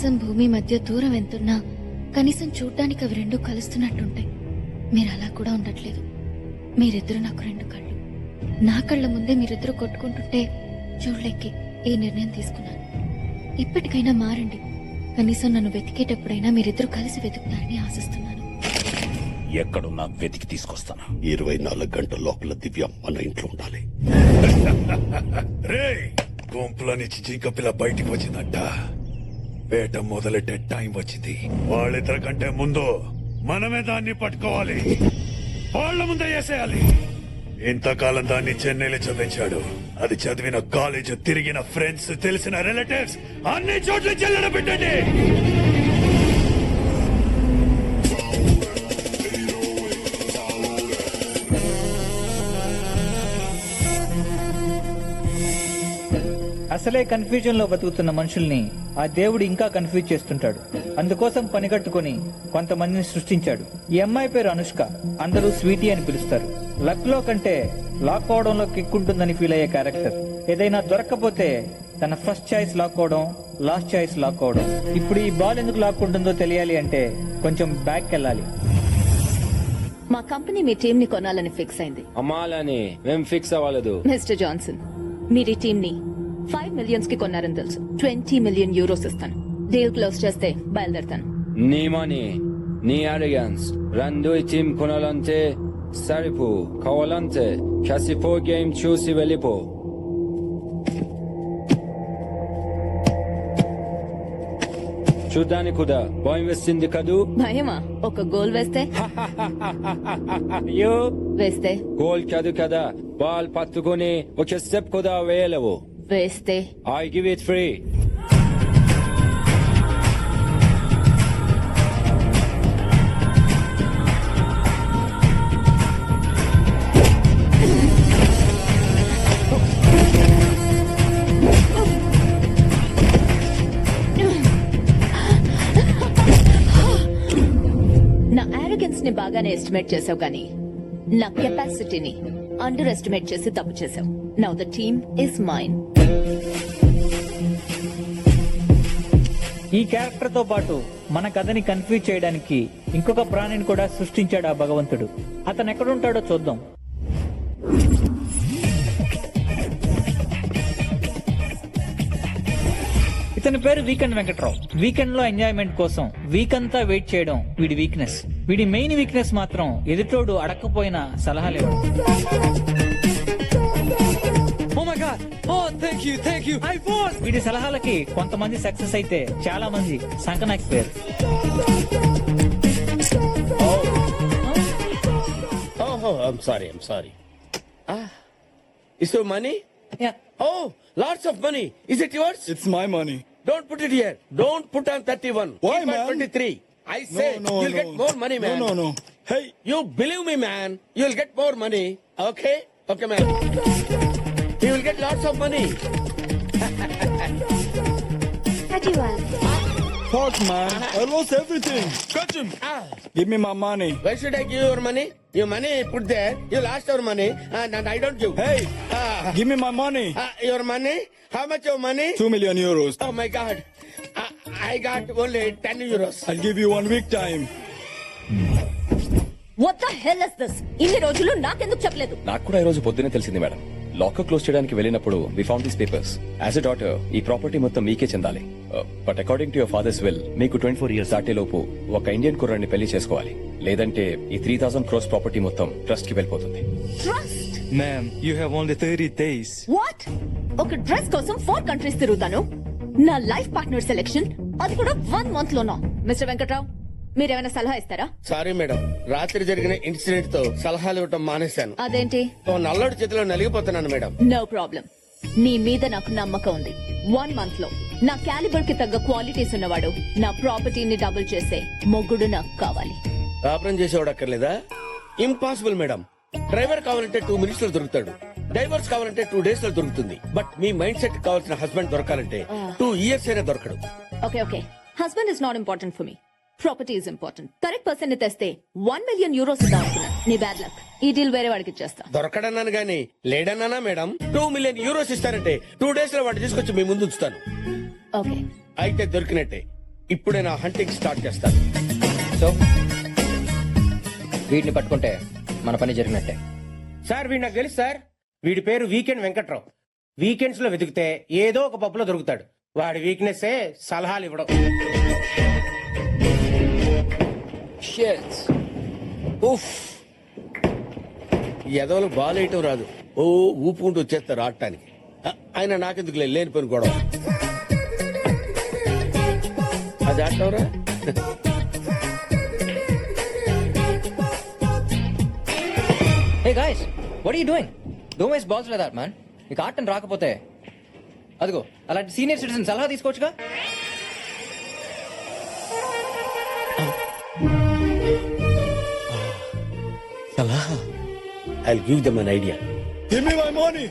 ఆకాశం భూమి మధ్య దూరం ఎంతున్నా కనీసం చూడ్డానికి అవి రెండు కలుస్తున్నట్టుంటాయి. మీరు అలా కూడా ఉండట్లేదు. మీరిద్దరు నాకు రెండు కళ్ళు. నా కళ్ళ ముందే మీరిద్దరు కొట్టుకుంటుంటే చూడలేకే ఈ నిర్ణయం తీసుకున్నాను. ఇప్పటికైనా మారండి. కనీసం నన్ను వెతికేటప్పుడైనా మీరిద్దరు కలిసి వెతుకుతారని ఆశిస్తున్నాను. ఎక్కడున్నా వెతికి తీసుకొస్తాను. 24 గంటల లోపల దివ్య మన ఇంట్లో ఉండాలి. రే గుంపులో నుంచి జింక పిల్ల బయటికి వచ్చిందంట. వేట మొదలెట్టే టైం వచ్చింది. వాళ్ళిద్దరి కంటే ముందు మనమే దాన్ని పట్టుకోవాలి. వాళ్ళ ముందే వేసేయాలి. ఇంతకాలం దాన్ని చెన్నైలో చదివించాడు. అది చదివిన కాలేజ్, తిరిగిన ఫ్రెండ్స్, తెలిసిన రిలేటివ్స్ అన్ని చోట్ల చెల్లడ పెట్టండి. అసలే కన్ఫ్యూజన్ లో బతుకుతున్న మనుషుల్ని ఆ దేవుడు ఇంకా కన్ఫ్యూజ్ చేస్తుంటాడు. అందుకోసం పనిగట్టుకుని కొంతమందిని సృష్టించాడు. ఈ అమ్మాయి పేరు అనుష్క. అందరూ స్వీటీ అని పిలుస్తారు. లక్ లో కంటే లాక్ అవడంలో కిక్కుంటుందని ఫీల్ అయ్యే క్యారెక్టర్. ఏదైనా దొరక్కపోతే తన ఫస్ట్ చాయిస్ లాక్ అవడం, లాస్ట్ చాయిస్ లాక్ అవడం. ఇప్పుడు ఈ బాల్ ఎందుకు లాక్కుంటుందో తెలియాలి అంటే కొంచెం బ్యాక్ వెళ్ళాలి. మా కంపెనీ మీ టీం ని కొనాలని ఫిక్స్ అయింది. అమ్మాలని మేం ఫిక్స్ అవ్వలేదు. మిస్టర్ జాన్సన్, మీరు ఈ టీం ని 5 మిలియన్స్ కి కొన్నారని తెలుసు. 20 మిలియన్ యూరోస్ ఇస్తాను. డీల్ క్లోజ్ చేస్తే బయలుదేరుతాను. నీ మనీ, నీ అరిగన్స్ రెండు ఈ టీం కొనాలంటే సరిపో. కావాలంటే కసిపో గేమ్ చూసి వెళ్ళిపో. చూడ్డానికి కూడా భయం వేస్తుంది కదూ? భయమా? ఒక గోల్ వేస్తే అయ్యో, వేస్తే గోల్ కాదు కదా, బాల్ పట్టుకుని ఒక స్టెప్ కూడా వేయలేవు. వేస్తే I give it free. నా ఆరోగెన్స్ ని బాగానే ఎస్టిమేట్ చేసావు కానీ నా కెపాసిటీని అండర్ ఎస్టిమేట్ చేసి తప్పు చేసావు. Now the team is mine. ఈ క్యారెక్టర్ తో పాటు మన కథని కన్ఫ్యూజ్ చేయడానికి ఇంకొక ప్రాణిని కూడా సృష్టించాడు ఆ భగవంతుడు. అతను ఎక్కడుంటాడో చూద్దాం. ఇతని పేరు వీకెండ్ వెంకట్రావు. వీకెండ్ లో ఎంజాయ్మెంట్ కోసం వీక్ అంతా వెయిట్ చేయడం వీడి వీక్నెస్. వీడి మెయిన్ వీక్నెస్ మాత్రం ఎదుటోడు అడక్కపోయిన సలహాలు ఇవ్వడం. వీడి సలహాలకి కొంతమంది సక్సెస్ అయితే చాలా మంది సంకనాకిపోయారు. Oh, I'm sorry. Is your money? Yeah. Oh, lots of money. Is it yours? It's my money. Don't put it here. Don't put on 31. Why, Keep on man? 23. I say you'll get more money, man. No. Hey. You believe me, man. You'll get more money. Okay, man. You will get lots of money. 31. Fuck, man. I lost everything. Catch him. Give me my money. Why should I give your money? Your money put there. You lost your money, and I don't give. Hey, give me my money. Your money? How much your money? 2 million euros. Oh my God. I got only 10 euros. I'll give you 1 week time. What the hell is this? ఇన్ని రోజులు నాకెందుకు చెప్పలేదు? నాకు కూడా ఈ రోజు పొద్దునే తెలిసింది మేడం. లాకర్ క్లోజ్ చేయడానికి వెళ్ళినప్పుడు we found these papers. As a daughter ఈ ప్రాపర్టీ మొత్తం మీకే చెందాలి. But according to your father's will మీకు 24 ఇయర్స్ దాటేలోపు ఒక ఇండియన్ కుర్రాన్ని పెళ్లి చేసుకోవాలి. లేదంటే ఈ 3,000 crores ప్రాపర్టీ మొత్తం ట్రస్ట్ కి వెళ్ళిపోతుంది. Trust? Ma'am, you have only 30 days. What? ఒక డ్రెస్ కోసం 4 కంట్రీస్ తిరుగుతాను. నా లైఫ్ పార్ట్నర్ సెలెక్షన్ అది కూడా 1 month లోనా? మిస్టర్ వెంకట్రావు, మీరేమైనా సలహా ఇస్తారా? సారీ మేడం, రాత్రి జరిగిన ఇన్సిడెంట్ తో సలహాలు ఇవ్వటం మానేశాను. అదేంటి? ఓ నల్లడి చేతిలో నలిగిపోతున్నాను మేడం. No problem. నీ మీద నాకు నమ్మకం ఉంది. 1 month లో నా క్యాలిబర్ కి తగ్గ క్వాలిటీస్ ఉన్నవాడు, నా ప్రాపర్టీని డబుల్ చేసే మొగ్గుడు నాకు కావాలి. కాపురం చేసేవాడు అక్కర్లేదా? Impossible madam. డ్రైవర్ కావాలంటే 2 minutes లో దొరుకుతాడు. డైవర్స్ కావాలంటే 2 days లో దొరుకుతుంది. బట్ మీ మైండ్ సెట్ కావాల్సిన హస్బెండ్ దొరకాలంటే 2 years అయినా దొరకడు. Okay, husband is not important for me. Property is important. Correct person ని తెస్తే 1 million euros ఇద్దాం అనుకున్నాను. నీ బ్యాడ్ లక్. ఈ డీల్ వేరే వాడికి ఇచ్చేస్తా. దొరకడన్నాను గానీ లేడన్నానా మేడం? 2 million euros ఇస్తారంటే 2 days లో వాడు తీసుకొచ్చి మీ ముందు ఉంచుతాను. ఓకే, అయితే దొరికినట్టే. ఇప్పుడే నా హంటింగ్ స్టార్ట్ చేస్తాను. సో వీటిని పట్టుకుంటే మన పని జరిగినట్టే. సార్ వీడు నాకు తెలుసు సార్. వీడి పేరు వీకెండ్ వెంకట్రావు. వీకెండ్స్ లో వెతికితే ఏదో ఒక పప్పులో దొరుకుతాడు. వాడి వీక్నెస్ సలహాలు ఇవ్వడం. Shit. ఉఫ్, ఎదవలు బాల్ వేయటం రాదు. ఓ ఊపుకుంటూ వచ్చేస్తారు ఆడటానికి. ఆయన నాకెందుకు లేని పని గొడవ. అది ఆడటంరా. Hey guys, what are you doing? Don't waste balls like that man. మీకు ఆటం రాకపోతే అదిగో అలాంటి సీనియర్ సిటిజన్ సలహా తీసుకోవచ్చుగా. I'll give them an idea. Give me my money.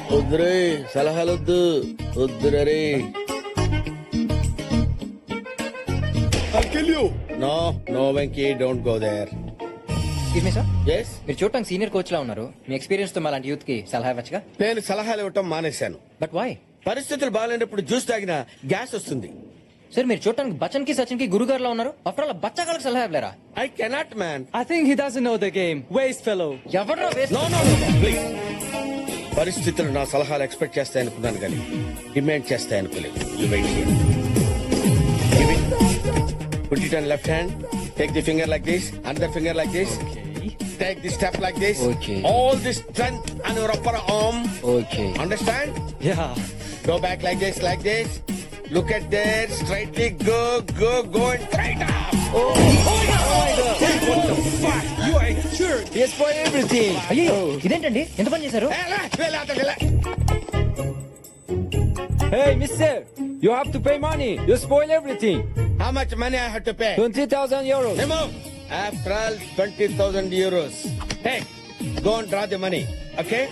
వద్దురే సలహాలొద్దు, వద్దురే. I'll kill you. No, Venky, don't go there. Excuse me sir, yes, మీరు చూడటానికి సీనియర్ కోచ్ లా ఉన్నారు. మీ ఎక్స్పీరియన్స్ తో అలాంటి యూత్ కి సలహా ఇవ్వచ్చుగా. నేను సలహాలు ఇవ్వటం మానేశాను. But why? పరిస్థితులు బాగాలేనప్పుడు జ్యూస్ తాగినా గ్యాస్ వస్తుంది. సార్ మీరు చూడటానికి బచ్చన్ కి సచిన్ కి గురుగారు లా ఉన్నారు. ఆఫ్టర్ ఆల్ బచ్చగాళ్ళకి సలహా ఇవ్వలేరా? I cannot man. I think he doesn't know the game. Waste fellow. ఎవడ్రా వేస్ట్? No, please. పరిస్థితులు నా సలహాలు ఎక్స్పెక్ట్ చేస్తాయనుకున్నాను కానీ డిమాండ్ చేస్తాయనుకోలేదు. You wait here. Give it. Put it on left hand. Take the finger like this. Another finger like this. Take the step like this. Okay. All the strength on your upper arm. Okay. Understand? Yeah. Go back like this, like this. Look at there. Straightly go and straight up. Oh my God. What the fuck? You are sure. Yes, for everything. అయ్యో ఇదేంటండి, ఎంత పని చేశారు? Hey, mister, you have to pay money. You spoil everything. How much money I have to pay? 20,000 euros. Remove. After all, 20,000 euros. Hey, go and draw the money. Okay?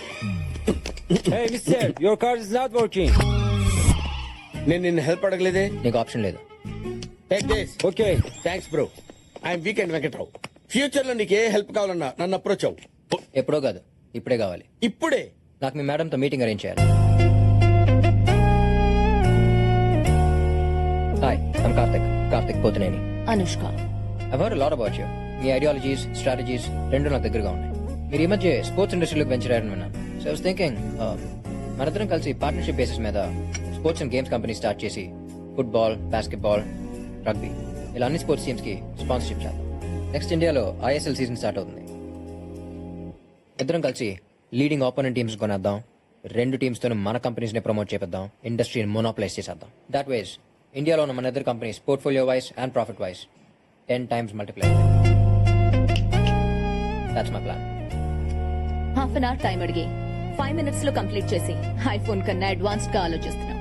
Hey, mister, your card is not working. నేను నిన్ను help అడగలేదే. నీకు option లేదు. Take this. Okay. Thanks bro. I'm weekend Venkatrao. Future లో నీకు ఏ help కావాలన్నా నన్ను approach అవ్వు. ఎప్పుడో కాదు, ఇప్పుడే కావాలి. ఇప్పుడే. నాకు మీ మేడంతో మీటింగ్ అరేంజ్ చేయాలి. Hi, I'm Karthik Pothuneni. Anushka. I've heard a lot about you. మీ ఐడియాలజీస్, స్ట్రాటజీస్ రెండు నాకు దగ్గరగా ఉన్నాయి. మీరు ఈ మధ్య స్పోర్ట్స్ ఇండస్ట్రీలోకి వెంచర్ అయ్యారని విన్నాను. సో ఐ వాస్ థింకింగ్ మనిద్దరం కలిసి పార్ట్నర్షిప్ బేసిస్ మీద sports and games company start చేసి ఫుట్బాల్, బాస్కెట్బాల్, రగ్బీ ఇలా అన్ని స్పోర్ట్స్ టీమ్స్ కి స్పాన్సర్షిప్ చేద్దాం. నెక్స్ట్ ఇండియాలో ISL సీజన్ స్టార్ట్ అవుతుంది. ఇద్దరం కలిసి లీడింగ్ ఆపోనెంట్ టీమ్స్ కొనేద్దాం. రెండు టీమ్స్ తోనూ మన కంపెనీస్ ని ప్రమోట్ చేద్దాం. ఇండస్ట్రీని మోనోప్లైజ్ చేసేద్దాం. దట్ వేస్ ఇండియాలో ఉన్న మన ఇద్దరు companies portfolio wise and profit wise 10 times multiply. That's my plan. Half an hour time అడిగి 5 minutes లో కంప్లీట్ చేసి ఐఫోన్ కన్నా అడ్వాన్స్డ్ గా ఆలోచిస్తున్నాం.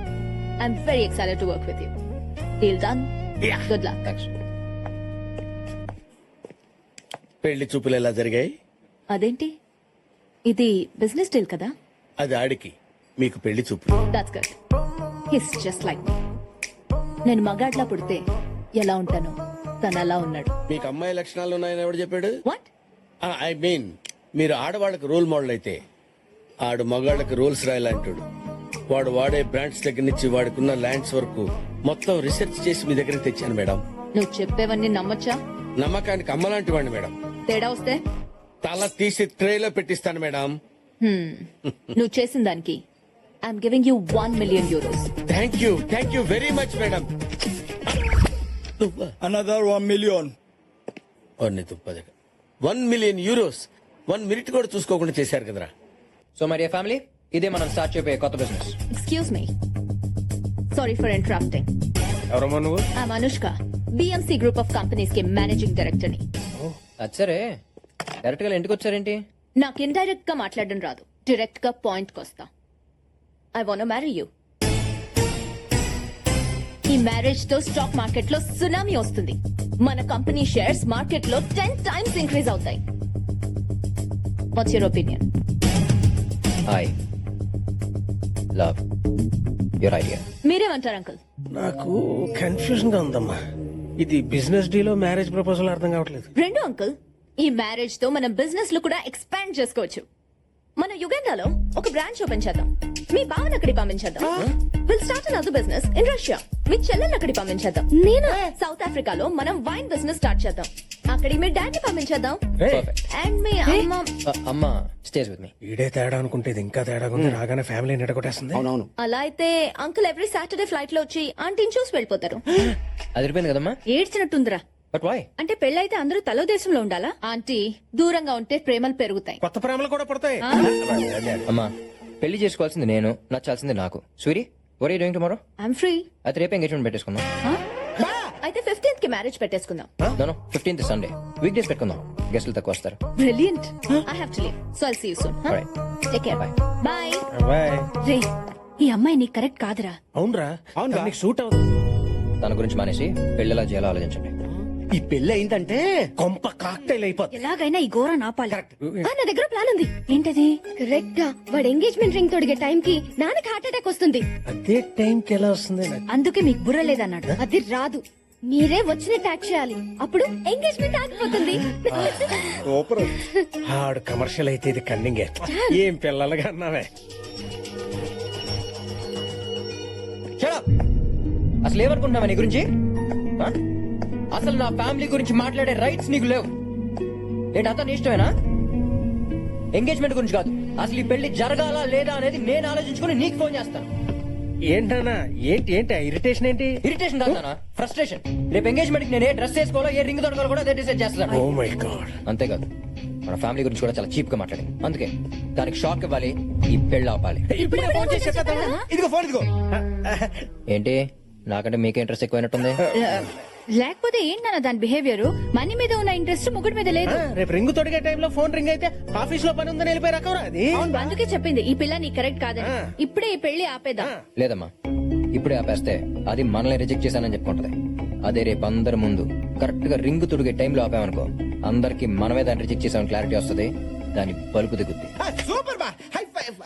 I'm very excited to work with you. Deal done. Good luck. Thanks. పెళ్లి చూపులు ఎలా జరిగాయి? అదేంటి, ఇది బిజినెస్ డీల్ కదా? అది ఆడికి, మీకు పెళ్లి చూపులు. That's good. His just like me. నేను మగాడ్లా పుడితే ఎలా ఉంటానో తను అలా ఉన్నాడు. మీకు అమ్మాయి లక్షణాలు ఉన్నాయని ఎవడు చెప్పాడు? వాట్? ఐ మీన్ మీరు ఆడవాళ్ళకి రోల్ మోడల్ అయితే ఆడు మగాళ్ళకి రూల్స్ రాయాలంటాడు. వాడు వాడే బ్రాండ్స్ దగ్గర నుంచి వాడుకున్న ల్యాండ్స్ వరకు మొత్తం రీసెర్చ్ చేసి మీ దగ్గరికి తెచ్చాను మేడం. నువ్వు చెప్పేవన్నీ నమ్మొచ్చా? నమ్మకానికి అమ్మలాంటి వాడిని మేడం. తేడా వస్తే తల తీసి ట్రేలో పెట్టిస్తాను మేడం. నువ్వు చేసిన దానికి I'm giving you 1 million euros. Thank you very much madam. Another 1 million. 1 million euros 1 minute కూడా చూసుకోకుండా చేశారు కదరా. సో మై డియర్ ఫ్యామిలీ, ఇదే మనం స్టార్ట్ చేయబోయే కొత్త business. Excuse me, sorry for interrupting. ఎవరమ్మా నువ్వు? I'm Anushka, BMC group of companies కి మేనేజింగ్ డైరెక్టర్ ని. అది సరే, డైరెక్ట్ గా ఇంటికి వచ్చారేంటి? నాకు ఇండైరెక్ట్ గా మాట్లాడడం రాదు, డైరెక్ట్ గా పాయింట్ కి వస్తా. I want marry you. ఈ మ్యారేజ్ తో స్టాక్ మార్కెట్ లో సునామీ వస్తుంది. మన కంపెనీ షేర్స్ మార్కెట్ లో 10 times ఇంక్రీజ్ అవుతాయి. What's your opinion? I love your idea. మీరేమంటారు అంకుల్? నాకు కన్ఫ్యూజన్ గా ఉందమ్మా. ఇది బిజినెస్ డీలో మ్యారేజ్ ప్రపోజల్ అర్థం కావట్లేదు. రెండు అంకుల్, ఈ మ్యారేజ్ తో మన బిజినెస్ లో కూడా ఎక్స్పాండ్ చేసుకోవచ్చు. మన యుగండాలో ఒక బ్రాంచ్ ఓపెన్ చేద్దాం. మీ బావని అక్కడికి పంపించేద్దాం. Will start another business in Russia. మీ చెల్లెల్ని అక్కడికి పంపించేద్దాం. నేను సౌత్ ఆఫ్రికాలో మనం వైన్ బిజినెస్ స్టార్ట్ చేద్దాం. అక్కడికి మీ డాడీ పంపించేద్దాం. అండ్ మీ అమ్మ అమ్మ స్టేజ్ విత్ మీ. ఈడే తేడా అనుకుంటే ఇది ఇంకా తేడాగా ఉంది. రాగానే ఫ్యామిలీ నిడగొట్టేస్తుంది. అవునవును. అలా అయితే అంకుల్ ఎవ్రీ సాటర్డే ఫ్లైట్ లో వచ్చి ఆంటీని చూసి వెళ్ళిపోతారు. అది అయిపోయింది కదమ్మా. ఏడ్చినట్టుందిరా. But why? అంటే పెళ్ళైతే అందరూ తలో దేశంలో ఉండాలా? ఆంటీ దూరంగా ఉంటే ప్రేమలు పెరుగుతాయి. కొత్త ప్రేమలు కూడా పడతాయి. అమ్మా పెళ్లి చేసుకోవాల్సింది నేను, నచ్చాల్సింది నాకు. స్వీరీ what are you doing tomorrow? I'm free. అయితే రేపు ఎంగేజ్మెంట్ పెట్టేసుకుందాం. అయితే 15th కి మ్యారేజ్ పెట్టేసుకుందాం. No 15th Sunday week days పెట్టుకుందాం. గెస్టులు తక్కువ వస్తారు. Brilliant. I have to leave so I'll see you soon. Alright. Take care. Bye. Bye. Bye. రే ఈ అమ్మాయి నీకు కరెక్ట్ కాదురా. అవునరా? అవును నీకు సూట్ అవుతుంది. తన గురించి మానేసి పెళ్లిలా చేయాలో ఆలోచించండి. ఈ పెళ్లి అయిందంటే కొంప కాక్టైల్ అయిపోతుంది. ఎలాగైనా ఈ ఘోర నాపాలి. నా దగ్గర ప్లాన్ ఉంది. ఏంటది? కరెక్ట్ గా వాడు ఎంగేజ్మెంట్ రింగ్ తొడిగే టైం కి నాన్నకి హార్ట్ అటాక్ వస్తుంది. అదే టైంకి ఎలా వస్తుంది? అందుకే మీకు బుర్ర లేదన్నాడు. అది రాదు. మీరే వచ్చిన ట్యాక్ చేయాలి. అప్పుడు ఎంగేజ్మెంట్ ఆగిపోతుంది. ఆడు కమర్షియల్ అయితే ఇది కన్నింగే. ఏం పిల్లలుగా అన్నావే. Shut up! అసలు ఏమనుకుంటున్నావా నీ గురించి? ఆ? అసలు నా ఫ్యామిలీ గురించి మాట్లాడే రైట్స్ నీకు లేవు. ఏంటి అతను ఇష్టమేనా? ఎంగేజ్మెంట్ గురించి కాదు, అసలు ఈ పెళ్లి జరగాలా లేదా అనేది నేను ఆలోచించుకుని నీకు ఫోన్ చేస్తాను. ఏంటన్నా? ఏంటి ఇరిటేషన్ ఏంటి? ఇరిటేషన్ కాదు, ఫ్రస్ట్రేషన్. రేపు ఎంగేజ్మెంట్ నేను ఏ డ్రెస్ వేసుకోవాలో ఏ రింగ్ దొరకాలో కూడా అదే డిసైడ్ చేస్తాను. Oh my God. అంతేకాదు మన ఫ్యామిలీ గురించి కూడా చాలా చీప్ గా మాట్లాడింది. అందుకే దానికి షాక్ ఇవ్వాలి, ఈ పెళ్లి ఆపాలి. ఇదిగో ఫోన్ ఇదిగో. ఏంటి నాకంటే మీకే ఇంట్రెస్ట్ ఎక్కువైనట్టుంది? లేకపోతే ఏంటన్న దాని బిహేవియర్? మనీ మీద ఉన్న ఇంట్రెస్ట్ ముగ్గురు మీద లేదు. రేపు రింగ్ తొడిగే టైంలో ఫోన్ రింగ్ అయితే ఆఫీస్ లో పని ఉందని వెళ్ళిపోయి రకం అది. అందుకే చెప్పింది ఈ పిల్ల నీ కరెక్ట్ కాదని. ఇప్పుడే ఈ పెళ్లి ఆపేద్దాం. లేదమ్మా, ఇప్పుడే ఆపేస్తే అది మనల్ని రిజెక్ట్ చేశానని చెప్పుకుంటది. అదే రేపు అందరి ముందు కరెక్ట్ గా రింగ్ తొడిగే టైంలో ఆపామనుకో, అందరికి మనమే దాన్ని రిజెక్ట్ చేసామని క్లారిటీ వస్తుంది. దాని బలుపు దిగుద్ది. సూపర్ బా. High five.